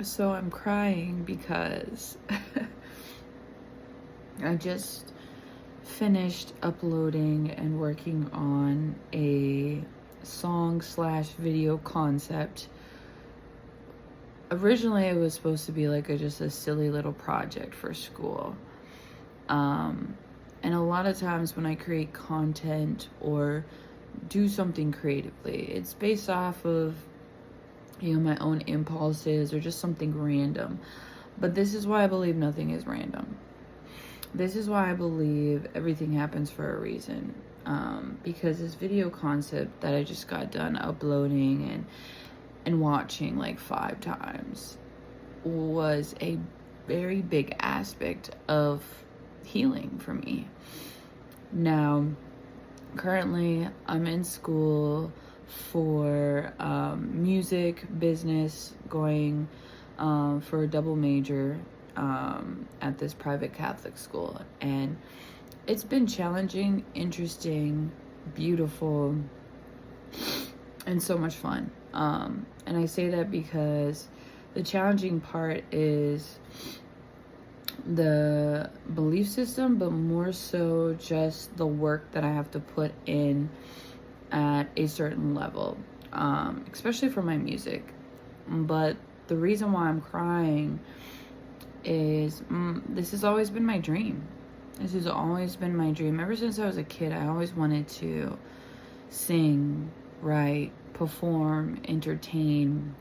So I'm crying because I just finished uploading and working on a song slash video concept. Originally it was supposed to be like just a silly little project for school. And a lot of times when I create content or do something creatively, it's based off of, you know, my own impulses or just something random. But this is why I believe nothing is random. This is why I believe everything happens for a reason. Because this video concept that I just got done uploading and watching like 5 times was a very big aspect of healing for me. Now, currently I'm in school for music, business, going for a double major at this private Catholic school. And it's been challenging, interesting, beautiful, and so much fun. And I say that because the challenging part is the belief system, but more so just the work that I have to put in at a certain level, especially for my music. But the reason why I'm crying is this has always been my dream. This has always been my dream. Ever since I was a kid, I always wanted to sing, write, perform, entertain,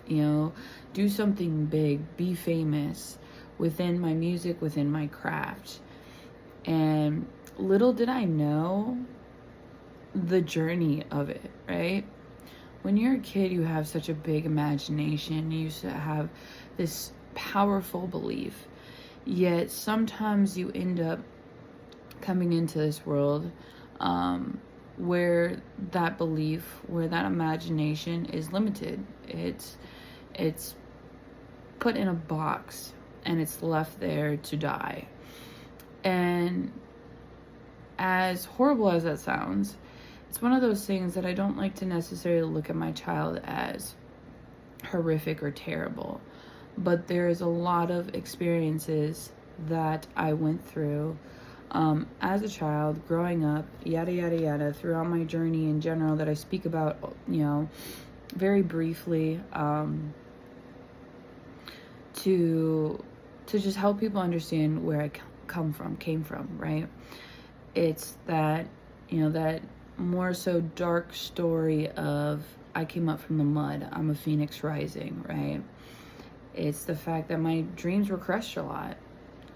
you know, do something big, be famous within my music, within my craft. And little did I know the journey of it, right? When you're a kid, you have such a big imagination. You used to have this powerful belief. Yet sometimes you end up coming into this world where that belief, where that imagination is limited. It's put in a box and it's left there to die. And as horrible as that sounds, it's one of those things that I don't like to necessarily look at my child as horrific or terrible. But there's a lot of experiences that I went through as a child, growing up, yada, yada, yada, throughout my journey in general that I speak about, you know, very briefly, to just help people understand where I came from, right? It's that, you know, that more so dark story of I came up from the mud, I'm a phoenix rising, right? It's the fact that my dreams were crushed a lot.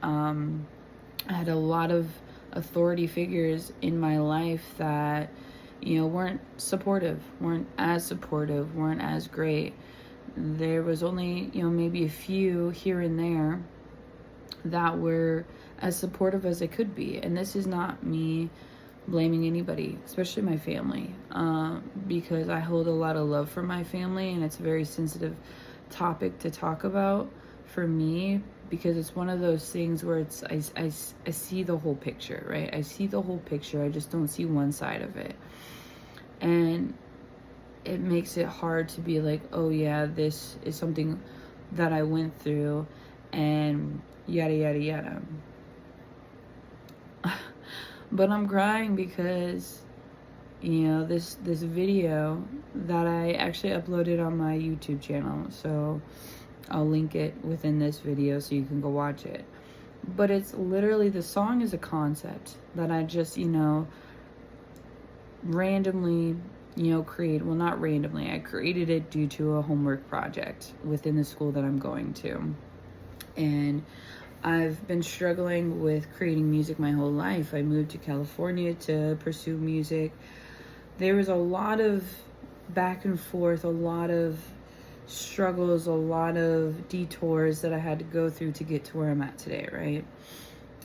I had a lot of authority figures in my life that, you know, weren't as great. There was only, you know, maybe a few here and there that were as supportive as they could be. And this is not me blaming anybody, especially my family, because I hold a lot of love for my family, and it's a very sensitive topic to talk about for me, because it's one of those things where it's I see the whole picture, right? I see the whole picture. I just don't see one side of it. And it makes it hard to be like, oh yeah, this is something that I went through and yada yada yada. But I'm crying because, you know, this video that I actually uploaded on my YouTube channel, so I'll link it within this video so you can go watch it. But it's literally, the song is a concept that I just, you know, randomly, you know, well, not randomly, I created it due to a homework project within the school that I'm going to. And I've been struggling with creating music my whole life. I moved to California to pursue music. There was a lot of back and forth, a lot of struggles, a lot of detours that I had to go through to get to where I'm at today, right?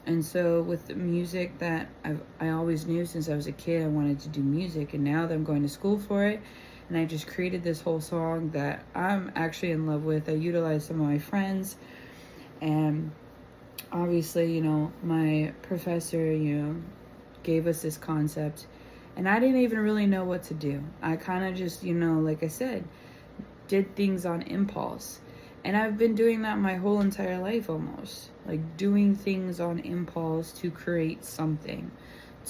And so with the music that I always knew since I was a kid, I wanted to do music. And now that I'm going to school for it, and I just created this whole song that I'm actually in love with. I utilized some of my friends, and obviously, you know, my professor, you know, gave us this concept, and I didn't even really know what to do. I kind of just, you know, like I said, did things on impulse. And I've been doing that my whole entire life almost. Like doing things on impulse to create something,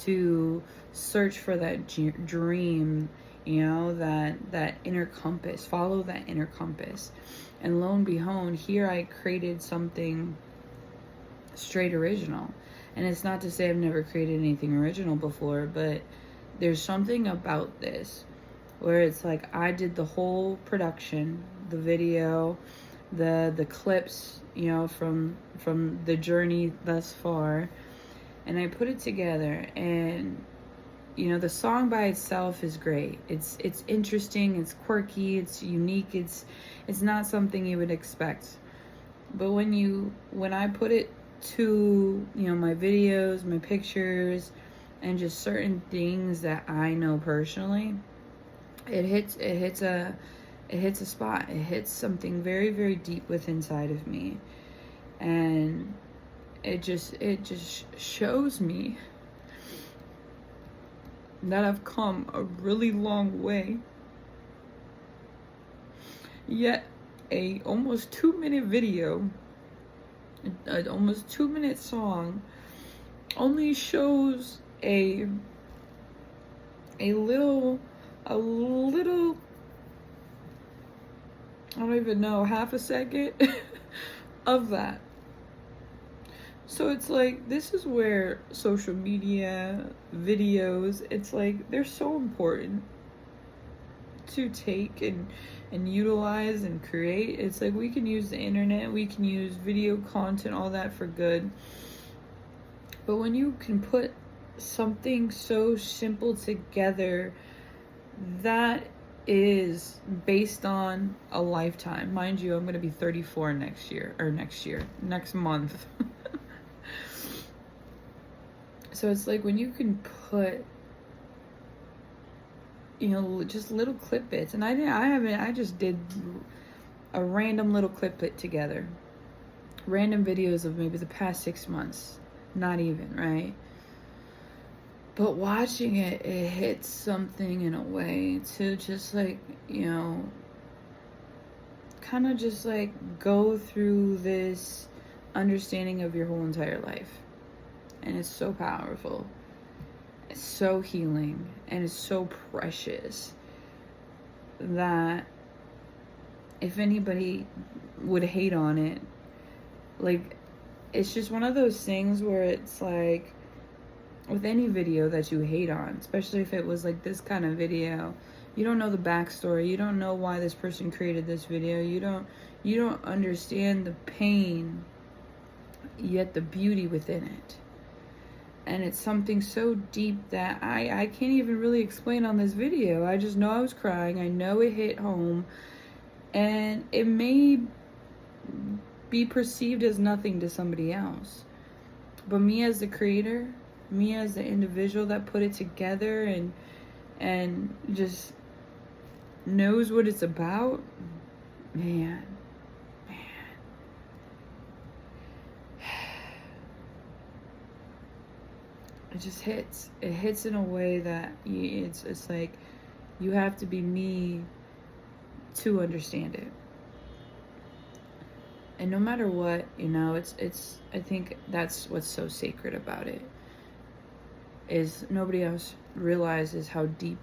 to search for that dream, you know, that inner compass, follow that inner compass. And lo and behold, here I created something straight original. And it's not to say I've never created anything original before, but there's something about this where it's like I did the whole production, the video, the clips, you know, from the journey thus far, and I put it together. And you know, the song by itself is great. It's interesting, it's quirky, it's unique, it's not something you would expect. But when I put it to, you know, my videos, my pictures, and just certain things that I know personally, it hits a spot. It hits something very, very deep within inside of me. And it just shows me that I've come a really long way. Yet a almost 2-minute video, an almost 2-minute song only shows a little, I don't even know, half a second of that. So it's like, this is where social media, videos, it's like, they're so important to take and utilize and create. It's like, we can use the internet, we can use video content, all that for good. But when you can put something so simple together that is based on a lifetime. Mind you, I'm going to be 34 next month. So it's like when you can put, you know, just little clip bits. And I just did a random little clip bit together. Random videos of maybe the past 6 months. Not even, right? But watching it hits something in a way to just like, you know, kind of just like go through this understanding of your whole entire life. And it's so powerful. It's so healing. And it's so precious that if anybody would hate on it, like, it's just one of those things where it's like, with any video that you hate on, especially if it was like this kind of video, you don't know the backstory, you don't know why this person created this video, you don't understand the pain, yet the beauty within it. And it's something so deep that I can't even really explain on this video. I just know I was crying, I know it hit home, and it may be perceived as nothing to somebody else. But me as the creator, me as the individual that put it together and just knows what it's about, man. It just hits. It hits in a way that it's like you have to be me to understand it. And no matter what, you know, it's I think that's what's so sacred about it, is nobody else realizes how deep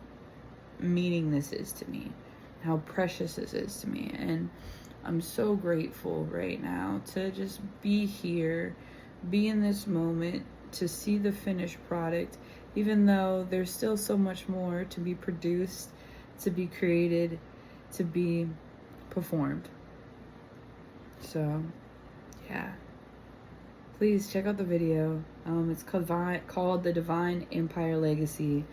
meaning this is to me, how precious this is to me. And I'm so grateful right now to just be here, be in this moment, to see the finished product, even though there's still so much more to be produced, to be created, to be performed. So, yeah. Please check out the video. It's called The Divine Empire Legacy.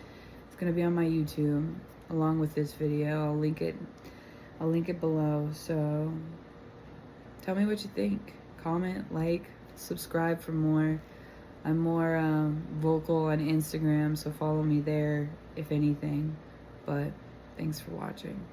It's gonna be on my YouTube along with this video. I'll link it below. So tell me what you think. Comment, like, subscribe for more. I'm more vocal on Instagram, so follow me there if anything. But thanks for watching.